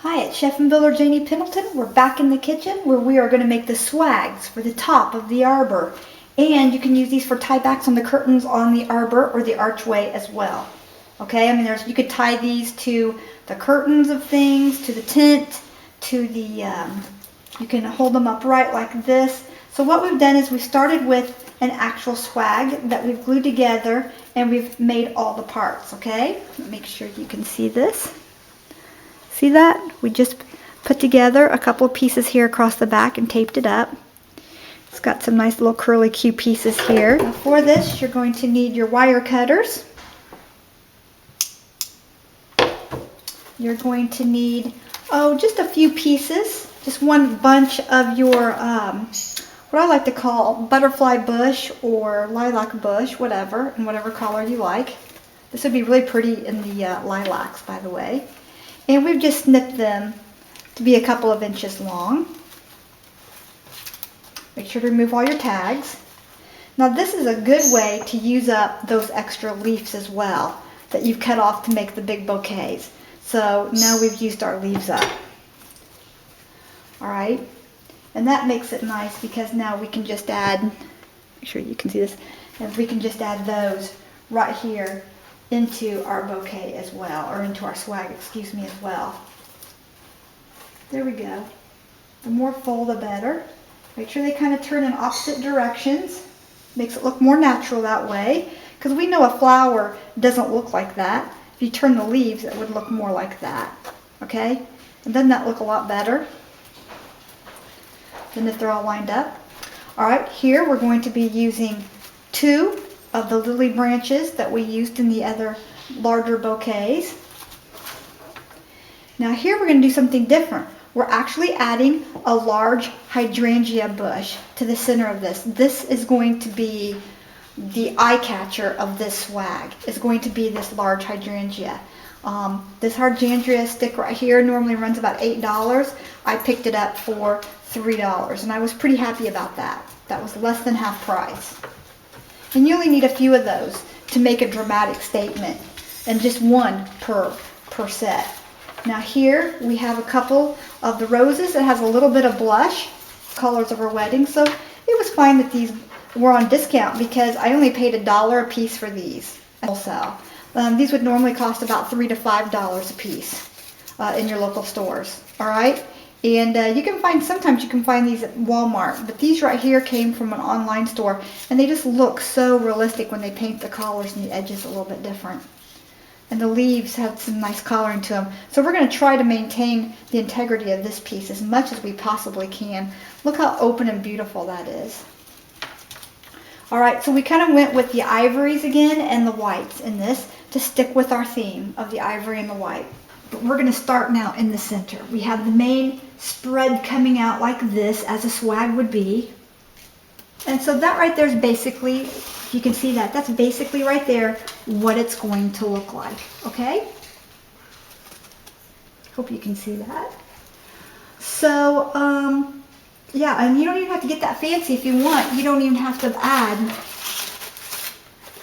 Hi, it's Chef and Builder Janie Pendleton. We're back in the kitchen where we are going to make the swags for the top of the arbor. And you can use these for tiebacks on the curtains on the arbor or the archway as well. Okay, I mean you could tie these to the curtains of things, to the tent, to the, you can hold them upright like this. So what we've done is we started with an actual swag that we've glued together and we've made all the parts, okay? Make sure you can see this. See that? We just put together a couple of pieces here across the back and taped it up. It's got some nice little curly Q pieces here. Now for this, you're going to need your wire cutters. You're going to need, just a few pieces. Just one bunch of your, what I like to call butterfly bush or lilac bush, whatever, in whatever color you like. This would be really pretty in the lilacs, by the way. And we've just snipped them to be a couple of inches long. Make sure to remove all your tags. Now this is a good way to use up those extra leaves as well that you've cut off to make the big bouquets. So now we've used our leaves up. All right, and that makes it nice because now we can just add, make sure you can see this, and we can just add those right here into our bouquet as well, or into our swag, excuse me, as well. There we go. The more full, the better. Make sure they kind of turn in opposite directions. Makes it look more natural that way, because we know a flower doesn't look like that. If you turn the leaves, it would look more like that, okay? And doesn't that look a lot better than if they're all lined up? All right, here we're going to be using 2 of the lily branches that we used in the other larger bouquets. Now here we're going to do something different. We're actually adding a large hydrangea bush to the center of this. This is going to be the eye catcher of this swag. It's going to be this large hydrangea. This hydrangea stick right here normally runs about $8. I picked it up for $3 and I was pretty happy about that. That was less than half price. And you only need a few of those to make a dramatic statement, and just one per set. Now here we have a couple of the roses. It has a little bit of blush, colors of our wedding, so it was fine that these were on discount because I only paid $1 a piece for these wholesale. These would normally cost about $3 to $5 a piece in your local stores. All right. And you can find, sometimes you can find these at Walmart, but these right here came from an online store, and they just look so realistic when they paint the collars and the edges a little bit different. And the leaves have some nice coloring to them. So we're going to try to maintain the integrity of this piece as much as we possibly can. Look how open and beautiful that is. All right, so we kind of went with the ivories again and the whites in this to stick with our theme of the ivory and the white. But we're going to start now in the center. We have the main spread coming out like this, as a swag would be. And so that right there is basically, if you can see that, that's basically right there what it's going to look like, okay? Hope you can see that. So, yeah, and you don't even have to get that fancy if you want. You don't even have to add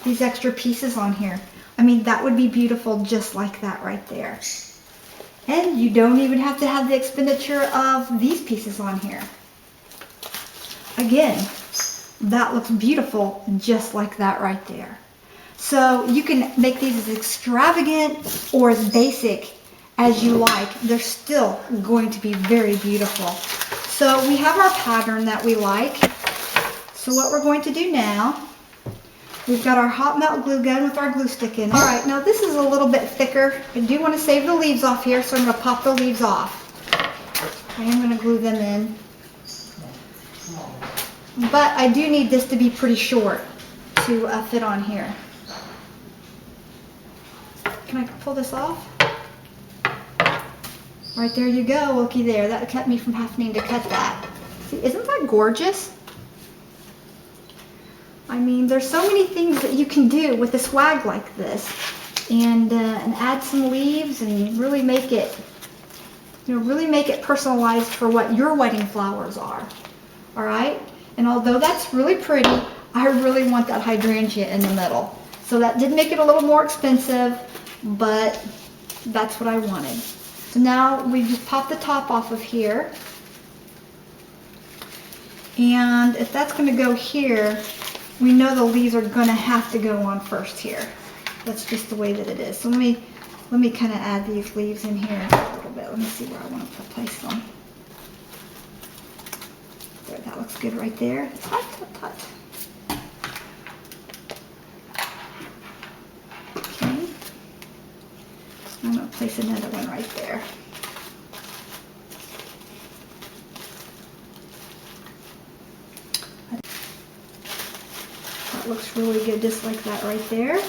these extra pieces on here. I mean, that would be beautiful just like that right there. And you don't even have to have the expenditure of these pieces on here. Again, that looks beautiful just like that right there. So you can make these as extravagant or as basic as you like. They're still going to be very beautiful. So we have our pattern that we like. So what we're going to do now, we've got our hot melt glue gun with our glue stick in it. All right, now this is a little bit thicker. I do want to save the leaves off here, so I'm going to pop the leaves off. I am going to glue them in. But I do need this to be pretty short to fit on here. Can I pull this off? Right, there you go, looky there. That kept me from having to cut that. See, isn't that gorgeous? I mean, there's so many things that you can do with a swag like this, and add some leaves and really make it, really make it personalized for what your wedding flowers are. All right, and although that's really pretty, I really want that hydrangea in the middle. So that did make it a little more expensive, but that's what I wanted. So now we just pop the top off of here. And if that's going to go here, we know the leaves are going to have to go on first here. That's just the way that it is. So let me kind of add these leaves in here a little bit. Let me see where I want to place them. There, that looks good right there. Tut, tut, tut. Okay. I'm going to place another one right there. That looks really good just like that right there.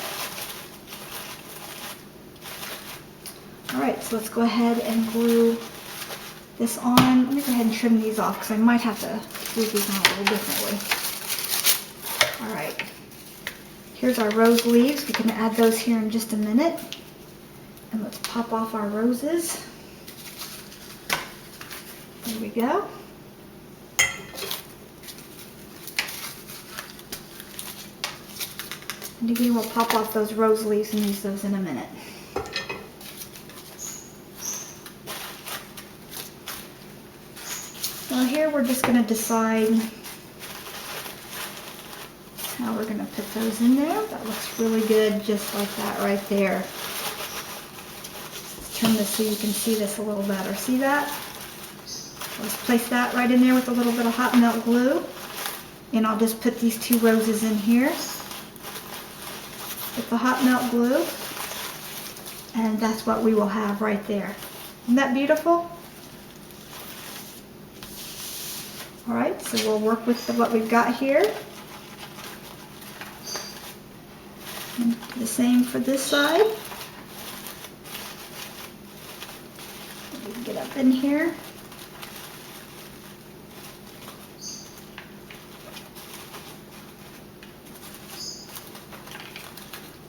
Alright, so let's go ahead and glue this on. Let me go ahead and trim these off because I might have to glue these on a little differently. Alright, here's our rose leaves. We can add those here in just a minute. And let's pop off our roses. There we go. And again, we'll pop off those rose leaves and use those in a minute. Now here we're just going to decide how we're going to put those in there. That looks really good just like that right there. Let's turn this so you can see this a little better. See that? Let's place that right in there with a little bit of hot melt glue. And I'll just put these two roses in here with the hot melt glue. And that's what we will have right there. Isn't that beautiful? Alright, so we'll work with what we've got here. And do the same for this side. Get up in here.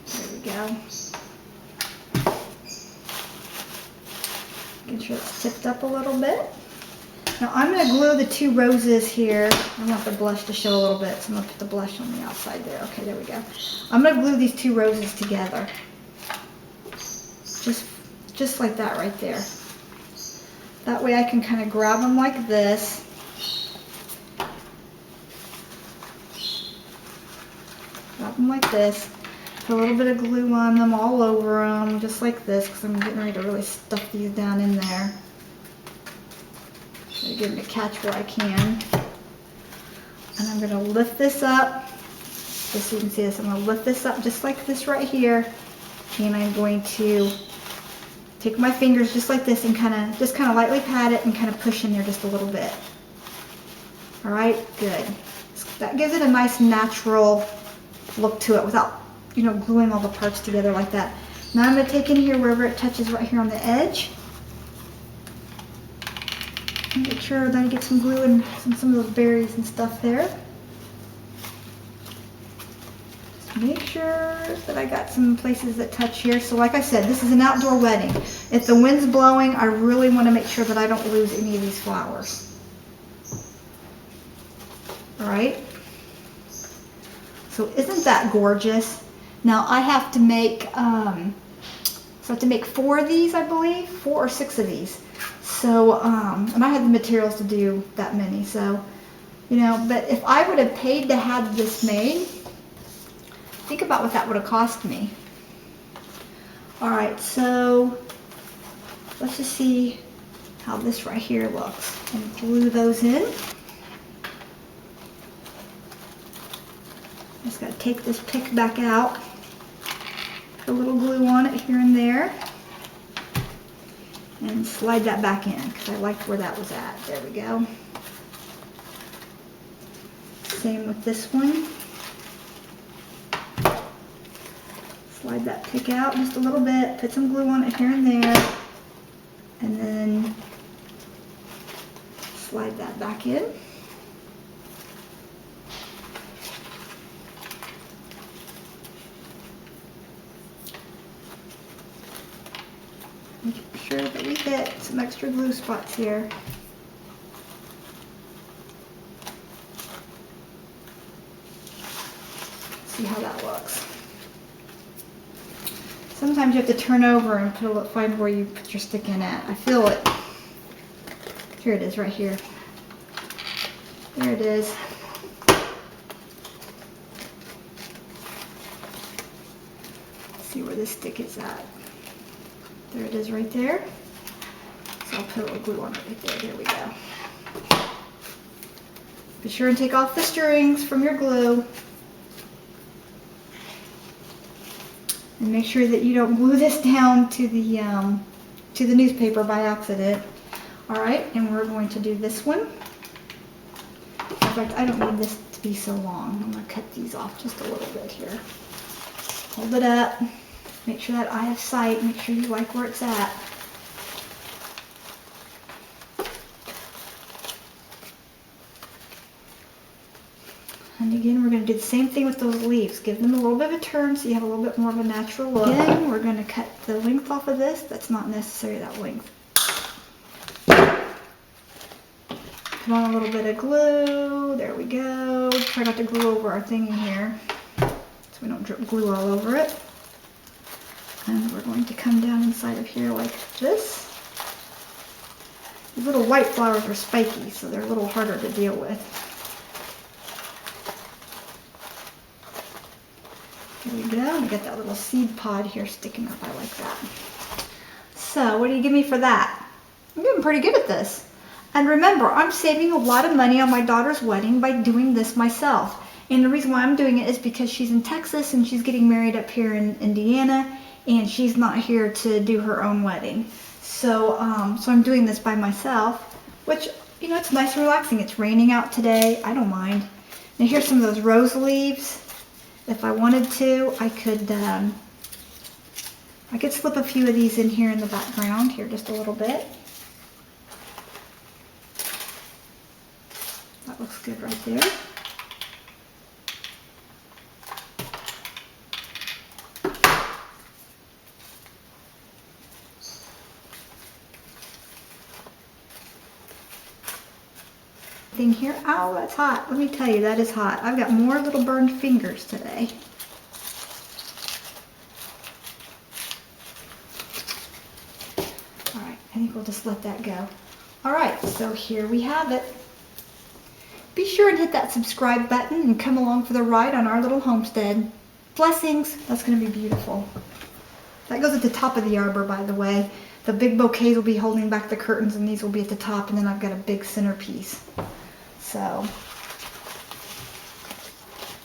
There we go. Making sure it's tipped up a little bit. Now I'm going to glue the two roses here. I want the blush to show a little bit, so I'm going to put the blush on the outside there. Okay, there we go. I'm going to glue these two roses together. Just like that right there. That way I can kind of grab them like this. Grab them like this. Put a little bit of glue on them, all over them, just like this, because I'm getting ready to really stuff these down in there. Get them to catch where I can. And I'm going to lift this up, just so you can see this. I'm going to lift this up just like this right here. And I'm going to take my fingers just like this and just kind of lightly pat it and kind of push in there just a little bit. Alright, good. That gives it a nice natural look to it without, gluing all the parts together like that. Now I'm going to take in here wherever it touches right here on the edge. Make sure that I get some glue and some of those berries and stuff there. Just make sure that I got some places that touch here. So like I said, this is an outdoor wedding. If the wind's blowing, I really want to make sure that I don't lose any of these flowers. Alright? So isn't that gorgeous? Now I have to make, so I have to make 4 of these, I believe. 4 or 6 of these. So, and I had the materials to do that many, so, but if I would have paid to have this made, think about what that would have cost me. Alright, so, let's just see how this right here looks. And glue those in. Just got to take this pick back out. Put a little glue on it here and there. And slide that back in because I liked where that was at. There we go. Same with this one. Slide that pick out just a little bit. Put some glue on it here and there. And then slide that back in. Make sure that we get some extra glue spots here. See how that looks. Some sometimes you have to turn over and find where you put your stick in at. I feel it. Here it is, right here. There it is. Let's see where this stick is at. There it is right there. So I'll put a little glue on it right there. There we go. Be sure and take off the strings from your glue. And make sure that you don't glue this down to the newspaper by accident. All right, and we're going to do this one. In fact, I don't need this to be so long. I'm going to cut these off just a little bit here. Hold it up. Make sure that eye of sight. Make sure you like where it's at. And again, we're going to do the same thing with those leaves. Give them a little bit of a turn so you have a little bit more of a natural look. Again, we're going to cut the length off of this. That's not necessary, that length. Put on a little bit of glue. There we go. Try not to glue over our thing in here so we don't drip glue all over it. And we're going to come down inside of here like this. These little white flowers are spiky, so they're a little harder to deal with. There we go. We got that little seed pod here sticking up. I like that. So what do you give me for that? I'm getting pretty good at this. And remember, I'm saving a lot of money on my daughter's wedding by doing this myself. And the reason why I'm doing it is because she's in Texas and she's getting married up here in Indiana, and she's not here to do her own wedding. So, so I'm doing this by myself, which, you know, it's nice and relaxing. It's raining out today. I don't mind. Now here's some of those rose leaves. If I wanted to, I could slip a few of these in here in the background here just a little bit. That looks good right there. Thing here. Ow, that's hot. Let me tell you, that is hot. I've got more little burned fingers today. All right, I think we'll just let that go. All right, so here we have it. Be sure and hit that subscribe button and come along for the ride on our little homestead. Blessings. That's going to be beautiful. That goes at the top of the arbor, by the way. The big bouquets will be holding back the curtains, and these will be at the top, and then I've got a big centerpiece. So,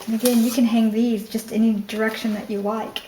and again, you can hang these just any direction that you like.